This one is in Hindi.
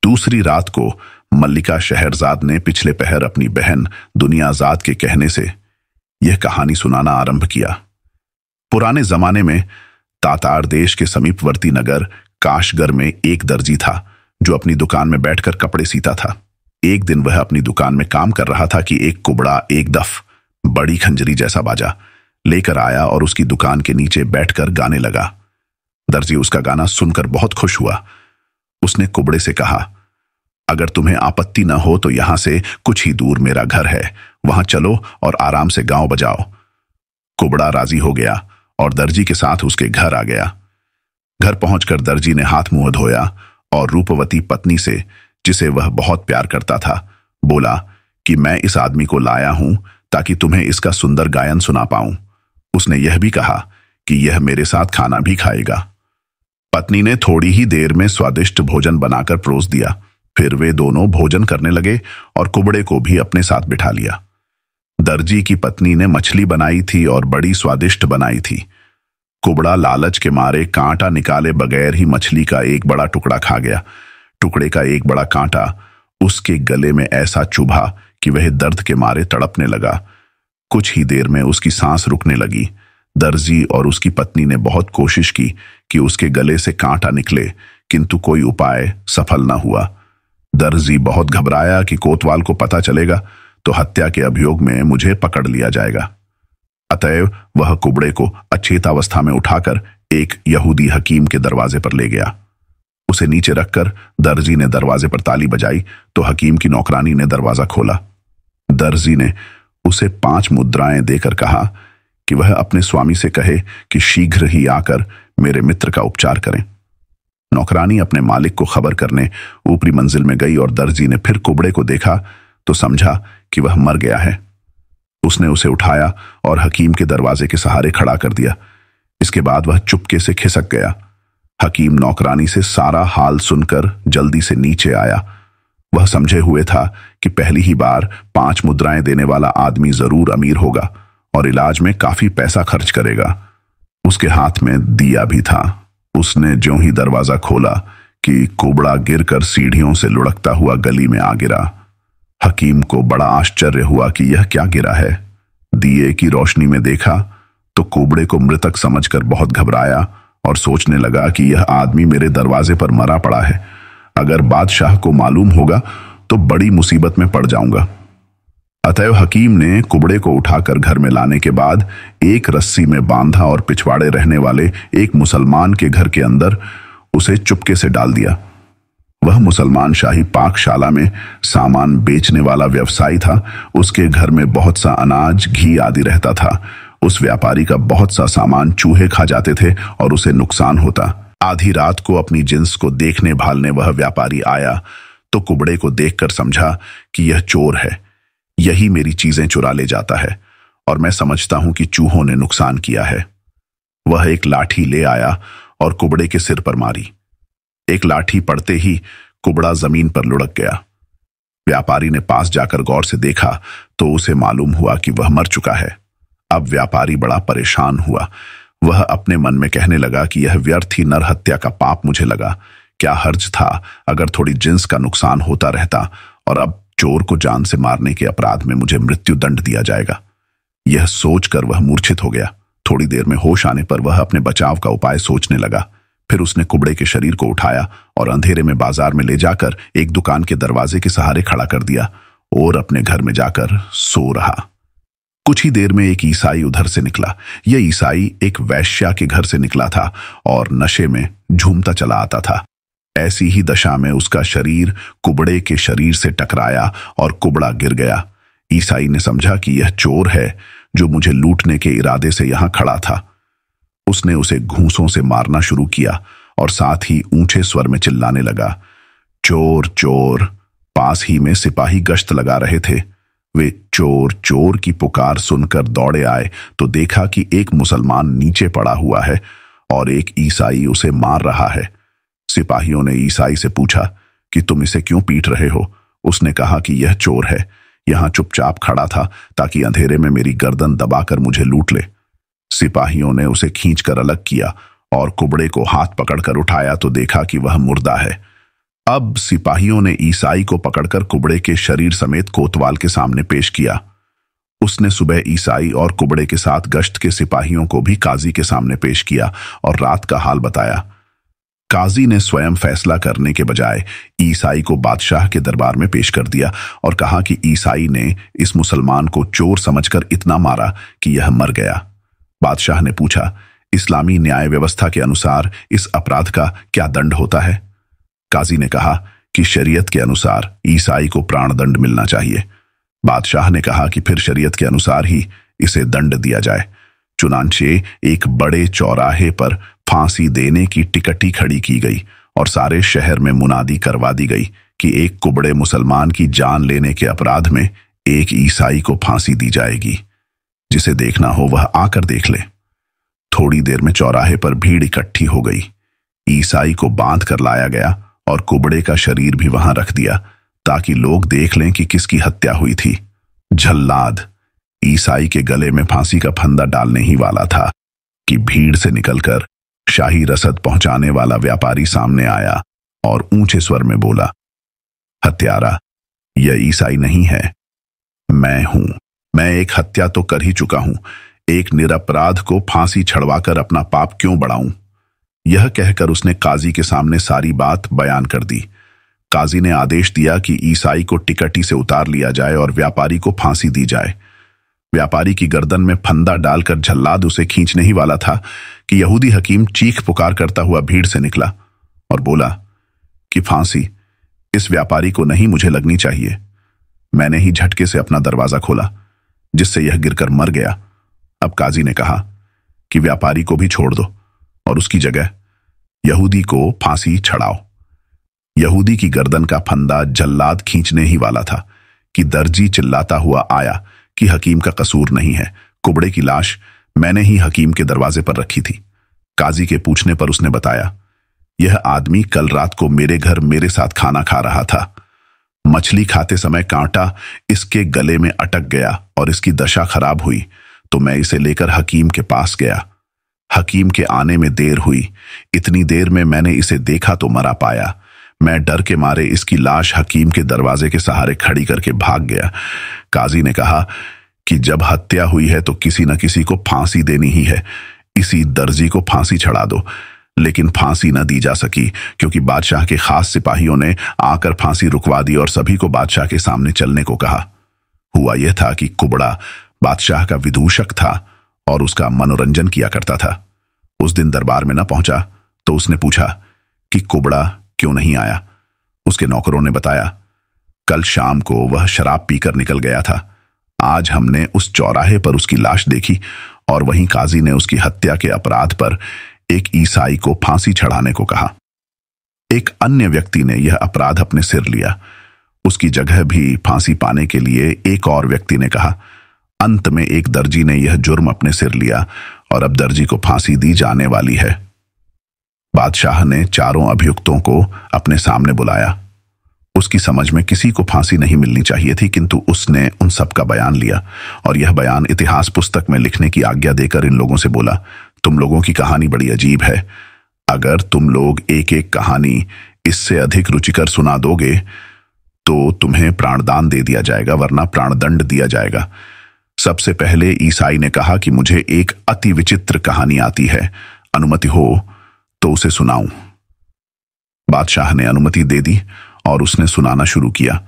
दूसरी रात को मल्लिका शहरजाद ने पिछले पहर अपनी बहन दुनियाजाद के कहने से यह कहानी सुनाना आरंभ किया। पुराने जमाने में तातार देश के समीपवर्ती नगर काशगर में एक दर्जी था जो अपनी दुकान में बैठकर कपड़े सीता था। एक दिन वह अपनी दुकान में काम कर रहा था कि एक कुबड़ा एक दफ बड़ी खंजरी जैसा बाजा लेकर आया और उसकी दुकान के नीचे बैठकर गाने लगा। दर्जी उसका गाना सुनकर बहुत खुश हुआ। उसने कुबड़े से कहा, अगर तुम्हें आपत्ति न हो तो यहां से कुछ ही दूर मेरा घर है, वहां चलो और आराम से गांव बजाओ। कुबड़ा राजी हो गया और दर्जी के साथ उसके घर आ गया। घर पहुंचकर दर्जी ने हाथ मुंह धोया और रूपवती पत्नी से, जिसे वह बहुत प्यार करता था, बोला कि मैं इस आदमी को लाया हूं ताकि तुम्हें इसका सुंदर गायन सुना पाऊं। उसने यह भी कहा कि यह मेरे साथ खाना भी खाएगा। पत्नी ने थोड़ी ही देर में स्वादिष्ट भोजन बनाकर परोस दिया। फिर वे दोनों भोजन करने लगे और कुबड़े को भी अपने साथ बिठा लिया। दर्जी की पत्नी ने मछली बनाई थी और बड़ी स्वादिष्ट बनाई थी। कुबड़ा लालच के मारे कांटा निकाले बगैर ही मछली का एक बड़ा टुकड़ा खा गया। टुकड़े का एक बड़ा कांटा उसके गले में ऐसा चुभा कि वह दर्द के मारे तड़पने लगा। कुछ ही देर में उसकी सांस रुकने लगी। दर्जी और उसकी पत्नी ने बहुत कोशिश की कि उसके गले से कांटा निकले, किंतु कोई उपाय सफल न हुआ। दर्जी बहुत घबराया कि कोतवाल को पता चलेगा तो हत्या के अभियोग में मुझे पकड़ लिया जाएगा। अतएव वह कुबड़े को अचेतावस्था में उठाकर एक यहूदी हकीम के दरवाजे पर ले गया। उसे नीचे रखकर दर्जी ने दरवाजे पर ताली बजाई तो हकीम की नौकरानी ने दरवाजा खोला। दर्जी ने उसे 5 मुद्राएं देकर कहा कि वह अपने स्वामी से कहे कि शीघ्र ही आकर मेरे मित्र का उपचार करें। नौकरानी अपने मालिक को खबर करने ऊपरी मंजिल में गई और दर्जी ने फिर कुबड़े को देखा तो समझा कि वह मर गया है। उसने उसे उठाया और हकीम के दरवाजे के सहारे खड़ा कर दिया। इसके बाद वह चुपके से खिसक गया। हकीम नौकरानी से सारा हाल सुनकर जल्दी से नीचे आया। वह समझे हुए था कि पहली ही बार 5 मुद्राएं देने वाला आदमी जरूर अमीर होगा और इलाज में काफी पैसा खर्च करेगा। उसके हाथ में दिया भी था। उसने ज्यों ही दरवाजा खोला कि कुबड़ा गिरकर सीढ़ियों से लुढ़कता हुआ गली में आ गिरा। हकीम को बड़ा आश्चर्य हुआ कि यह क्या गिरा है। दिए की रोशनी में देखा तो कुबड़े को मृतक समझकर बहुत घबराया और सोचने लगा कि यह आदमी मेरे दरवाजे पर मरा पड़ा है। अगर बादशाह को मालूम होगा तो बड़ी मुसीबत में पड़ जाऊंगा। अतएव हकीम ने कुबड़े को उठाकर घर में लाने के बाद एक रस्सी में बांधा और पिछवाड़े रहने वाले एक मुसलमान के घर के अंदर उसे चुपके से डाल दिया। वह मुसलमान शाही पाकशाला में सामान बेचने वाला व्यवसायी था। उसके घर में बहुत सा अनाज, घी आदि रहता था। उस व्यापारी का बहुत सा सामान चूहे खा जाते थे और उसे नुकसान होता। आधी रात को अपनी जिन्स को देखने भालने वह व्यापारी आया तो कुबड़े को देखकर समझा कि यह चोर है, यही मेरी चीजें चुरा ले जाता है और मैं समझता हूं कि चूहों ने नुकसान किया है। वह एक लाठी ले आया और कुबड़े के सिर पर मारी। एक लाठी पड़ते ही कुबड़ा जमीन पर लुढ़क गया। व्यापारी ने पास जाकर गौर से देखा तो उसे मालूम हुआ कि वह मर चुका है। अब व्यापारी बड़ा परेशान हुआ। वह अपने मन में कहने लगा कि यह व्यर्थ ही नर हत्या का पाप मुझे लगा। क्या हर्ज था अगर थोड़ी जिन्स का नुकसान होता रहता और अब चोर को जान से मारने के अपराध में मुझे मृत्यु दंड दिया जाएगा। यह सोचकर वह मूर्छित हो गया। थोड़ी देर में होश आने पर वह अपने बचाव का उपाय सोचने लगा। फिर उसने कुबड़े के शरीर को उठाया और अंधेरे में बाजार में ले जाकर एक दुकान के दरवाजे के सहारे खड़ा कर दिया और अपने घर में जाकर सो रहा। कुछ ही देर में एक ईसाई उधर से निकला। यह ईसाई एक वैश्या के घर से निकला था और नशे में झूमता चला आता था। ऐसी ही दशा में उसका शरीर कुबड़े के शरीर से टकराया और कुबड़ा गिर गया। ईसाई ने समझा कि यह चोर है जो मुझे लूटने के इरादे से यहां खड़ा था। उसने उसे घूंसों से मारना शुरू किया और साथ ही ऊंचे स्वर में चिल्लाने लगा, चोर चोर। पास ही में सिपाही गश्त लगा रहे थे। वे चोर चोर की पुकार सुनकर दौड़े आए तो देखा कि एक मुसलमान नीचे पड़ा हुआ है और एक ईसाई उसे मार रहा है। सिपाहियों ने ईसाई से पूछा कि तुम इसे क्यों पीट रहे हो। उसने कहा कि यह चोर है, यहां चुपचाप खड़ा था ताकि अंधेरे में मेरी गर्दन दबाकर मुझे लूट ले। सिपाहियों ने उसे खींचकर अलग किया और कुबड़े को हाथ पकड़कर उठाया तो देखा कि वह मुर्दा है। अब सिपाहियों ने ईसाई को पकड़कर कुबड़े के शरीर समेत कोतवाल के सामने पेश किया। उसने सुबह ईसाई और कुबड़े के साथ गश्त के सिपाहियों को भी काजी के सामने पेश किया और रात का हाल बताया। काजी ने स्वयं फैसला करने के बजाय ईसाई को बादशाह के दरबार में पेश कर दिया और कहा कि ईसाई ने इस मुसलमान को चोर समझकर इतना मारा कि यह मर गया। बादशाह ने पूछा, इस्लामी न्याय व्यवस्था के अनुसार इस अपराध का क्या दंड होता है? काजी ने कहा कि शरीयत के अनुसार ईसाई को प्राणदंड मिलना चाहिए। बादशाह ने कहा कि फिर शरीयत के अनुसार ही इसे दंड दिया जाए। चुनांचे एक बड़े चौराहे पर फांसी देने की टिकटी खड़ी की गई और सारे शहर में मुनादी करवा दी गई कि एक कुबड़े मुसलमान की जान लेने के अपराध में एक ईसाई को फांसी दी जाएगी। जिसे देखना हो वह आकर देख ले। थोड़ी देर में चौराहे पर भीड़ इकट्ठी हो गई। ईसाई को बांध कर लाया गया और कुबड़े का शरीर भी वहां रख दिया ताकि लोग देख लें कि किसकी हत्या हुई थी। जल्लाद ईसाई के गले में फांसी का फंदा डालने ही वाला था कि भीड़ से निकलकर शाही रसद पहुंचाने वाला व्यापारी सामने आया और ऊंचे स्वर में बोला, हत्यारा, यह ईसाई नहीं है, मैं हूं। मैं एक हत्या तो कर ही चुका हूं। एक निरपराध को फांसी छड़वाकर अपना पाप क्यों बढ़ाऊं? यह कहकर उसने काजी के सामने सारी बात बयान कर दी। काजी ने आदेश दिया कि ईसाई को टिकटी से उतार लिया जाए और व्यापारी को फांसी दी जाए। व्यापारी की गर्दन में फंदा डालकर जल्लाद उसे खींचने ही वाला था कि यहूदी हकीम चीख पुकार करता हुआ भीड़ से निकला और बोला कि फांसी इस व्यापारी को नहीं, मुझे लगनी चाहिए। मैंने ही झटके से अपना दरवाजा खोला जिससे यह गिरकर मर गया। अब काजी ने कहा कि व्यापारी को भी छोड़ दो और उसकी जगह यहूदी को फांसी छड़ाओ। यहूदी की गर्दन का फंदा जल्लाद खींचने ही वाला था कि दर्जी चिल्लाता हुआ आया कि हकीम का कसूर नहीं है, कुबड़े की लाश मैंने ही हकीम के दरवाजे पर रखी थी। काजी के पूछने पर उसने बताया, यह आदमी कल रात को मेरे घर मेरे साथ खाना खा रहा था। मछली खाते समय कांटा इसके गले में अटक गया और इसकी दशा खराब हुई तो मैं इसे लेकर हकीम के पास गया। हकीम के आने में देर हुई। इतनी देर में मैंने इसे देखा तो मरा पाया। मैं डर के मारे इसकी लाश हकीम के दरवाजे के सहारे खड़ी करके भाग गया। काजी ने कहा कि जब हत्या हुई है तो किसी न किसी को फांसी देनी ही है। इसी दर्जी को फांसी चढ़ा दो। लेकिन फांसी न दी जा सकी क्योंकि बादशाह के खास सिपाहियों ने आकर फांसी रुकवा दी और सभी को बादशाह के सामने चलने को कहा। हुआ यह था कि कुबड़ा बादशाह का विदूषक था और उसका मनोरंजन किया करता था। उस दिन दरबार में न पहुंचा तो उसने पूछा कि कुबड़ा क्यों नहीं आया। उसके नौकरों ने बताया, कल शाम को वह शराब पीकर निकल गया था। आज हमने उस चौराहे पर उसकी लाश देखी और वहीं काजी ने उसकी हत्या के अपराध पर एक ईसाई को फांसी चढ़ाने को कहा। एक अन्य व्यक्ति ने यह अपराध अपने सिर लिया। उसकी जगह भी फांसी पाने के लिए एक और व्यक्ति ने कहा। अंत में एक दर्जी ने यह जुर्म अपने सिर लिया और अब दर्जी को फांसी दी जाने वाली है। बादशाह ने चारों अभियुक्तों को अपने सामने बुलाया। उसकी समझ में किसी को फांसी नहीं मिलनी चाहिए थी, किंतु उसने उन सब का बयान लिया और यह बयान इतिहास पुस्तक में लिखने की आज्ञा देकर इन लोगों से बोला, तुम लोगों की कहानी बड़ी अजीब है। अगर तुम लोग एक एक कहानी इससे अधिक रुचिकर सुना दोगे तो तुम्हें प्राणदान दे दिया जाएगा, वरना प्राणदंड दिया जाएगा। सबसे पहले ईसाई ने कहा कि मुझे एक अति विचित्र कहानी आती है, अनुमति हो तो उसे सुनाऊं। बादशाह ने अनुमति दे दी और उसने सुनाना शुरू किया।